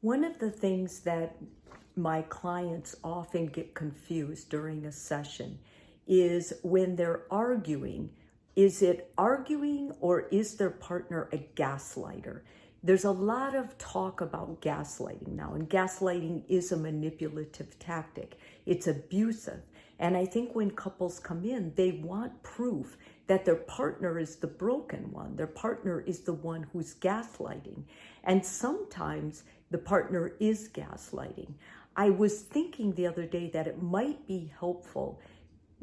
One of the things that my clients often get confused during a session is when they're arguing, is it arguing or is their partner a gaslighter? There's a lot of talk about gaslighting now, and gaslighting is a manipulative tactic. It's abusive. And I think when couples come in, they want proof that their partner is the broken one. Their partner is the one who's gaslighting. And sometimes the partner is gaslighting. I was thinking the other day that it might be helpful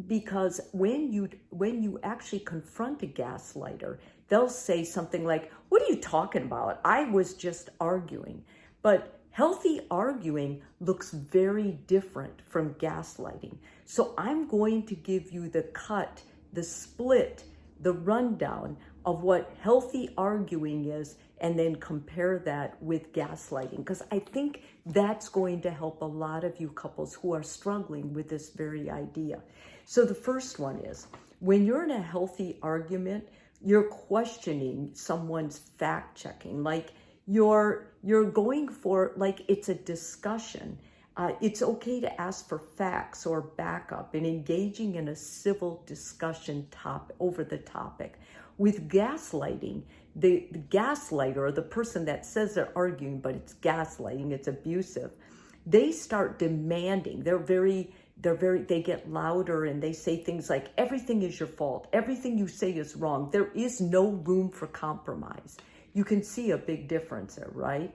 because when you actually confront a gaslighter, they'll say something like, "What are you talking about? I was just arguing." But healthy arguing looks very different from gaslighting. So I'm going to give you the cut, the split, the rundown of what healthy arguing is, and then compare that with gaslighting, because I think that's going to help a lot of you couples who are struggling with this very idea. So the first one is, when you're in a healthy argument, you're questioning someone's fact checking, like you're going for, like, it's a discussion. It's okay to ask for facts or backup and engaging in a civil discussion over the topic. With gaslighting, the gaslighter, or the person that says they're arguing, but it's gaslighting, it's abusive, they start demanding. They get louder and they say things like, "Everything is your fault. Everything you say is wrong. There is no room for compromise." You can see a big difference there, right?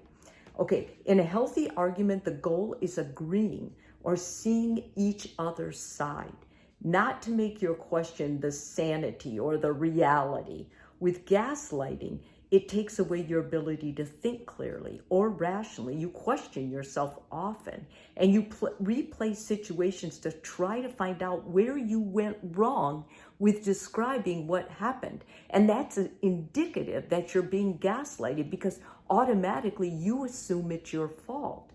Okay, in a healthy argument, the goal is agreeing or seeing each other's side, not to make your question the sanity or the reality. With gaslighting, it takes away your ability to think clearly or rationally. You question yourself often, and you replay situations to try to find out where you went wrong with describing what happened. And that's indicative that you're being gaslighted, because automatically you assume it's your fault.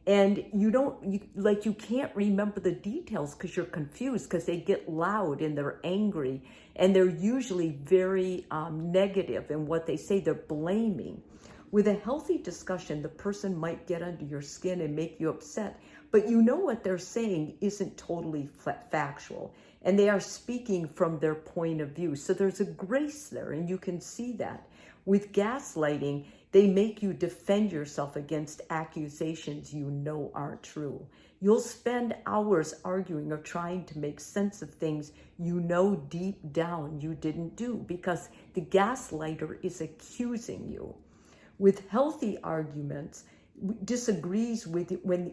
And you can't remember the details because you're confused, because they get loud and they're angry, and they're usually very negative in what they say. They're blaming. With a healthy discussion, the person might get under your skin and make you upset, but you know what they're saying isn't totally factual, and they are speaking from their point of view. So there's a grace there, and you can see that. With gaslighting, they make you defend yourself against accusations you know aren't true. You'll spend hours arguing or trying to make sense of things you know deep down you didn't do, because the gaslighter is accusing you. With healthy arguments, disagrees with when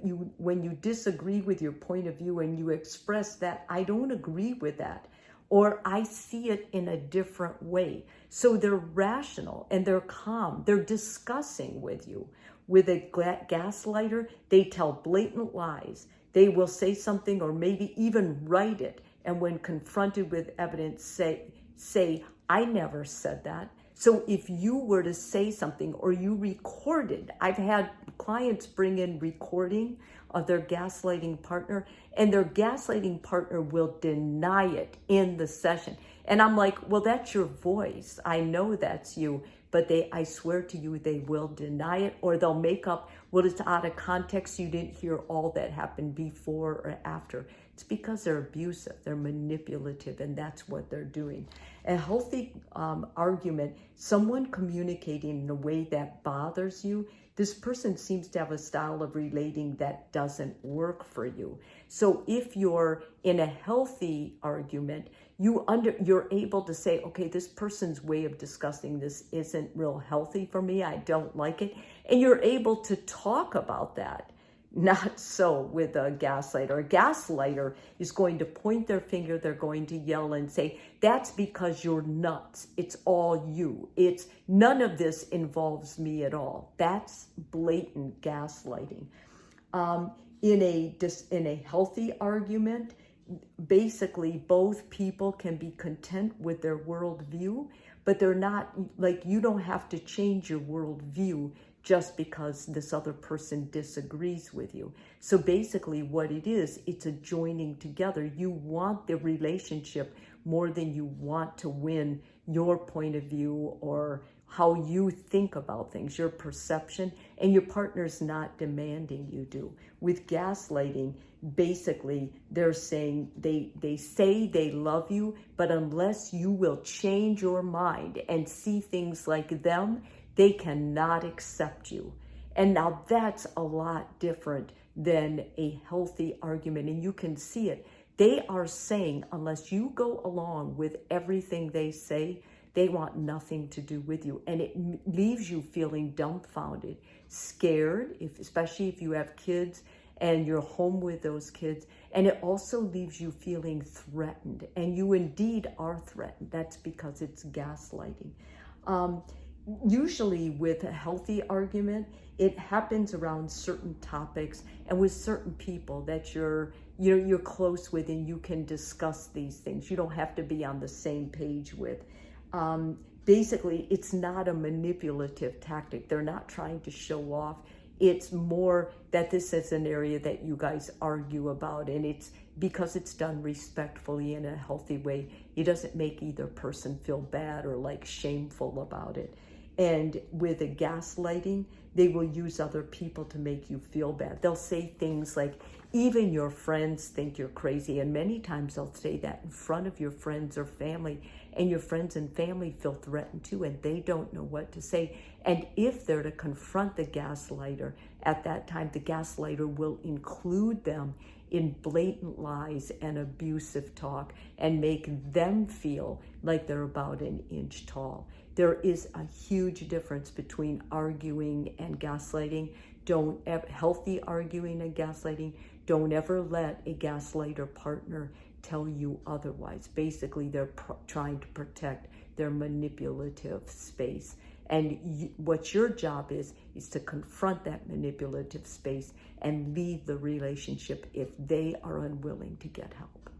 you disagree with your point of view and you express that, "I don't agree with that," or "I see it in a different way." So they're rational and they're calm. They're discussing with you. With a gaslighter, they tell blatant lies. They will say something or maybe even write it, and when confronted with evidence, say, "I never said that." So if you were to say something or you recorded, I've had clients bring in recording of their gaslighting partner, and their gaslighting partner will deny it in the session. And I'm like, "Well, that's your voice. I know that's you." But I swear to you, they will deny it, or they'll make up, "Well, it's out of context. You didn't hear all that happened before or after." It's because they're abusive, they're manipulative, and that's what they're doing. A healthy argument, someone communicating in a way that bothers you, this person seems to have a style of relating that doesn't work for you. So if you're in a healthy argument, you're able to say, "Okay, this person's way of discussing this isn't real healthy for me. I don't like it." And you're able to talk about that. Not so with a gaslighter. A gaslighter is going to point their finger, they're going to yell and say, "That's because you're nuts. It's all you. It's none of this involves me at all." That's blatant gaslighting. In a healthy argument, basically both people can be content with their worldview, but they're not, like, you don't have to change your worldview just because this other person disagrees with you. So basically what it is, it's a joining together. You want the relationship more than you want to win your point of view or how you think about things, your perception, and your partner's not demanding you do. With gaslighting, basically they're saying they say they love you, but unless you will change your mind and see things like them, they cannot accept you. And now that's a lot different than a healthy argument, and you can see it. They are saying, unless you go along with everything they say, they want nothing to do with you. And it leaves you feeling dumbfounded, scared, especially if you have kids and you're home with those kids. And it also leaves you feeling threatened. And you indeed are threatened. That's because it's gaslighting. Usually with a healthy argument, it happens around certain topics and with certain people that you're close with, and you can discuss these things. You don't have to be on the same page with. Basically, it's not a manipulative tactic. They're not trying to show off. It's more that this is an area that you guys argue about, and it's because it's done respectfully in a healthy way. It doesn't make either person feel bad or like shameful about it. And with a gaslighting, they will use other people to make you feel bad. They'll say things like, even your friends think you're crazy. And many times they'll say that in front of your friends or family, and your friends and family feel threatened too, and they don't know what to say. And if they're to confront the gaslighter at that time, the gaslighter will include them in blatant lies and abusive talk and make them feel like they're about an inch tall. There is a huge difference between arguing and gaslighting. Healthy arguing and gaslighting, don't ever let a gaslighter partner tell you otherwise. Basically, they're trying to protect their manipulative space. And what your job is to confront that manipulative space and leave the relationship if they are unwilling to get help.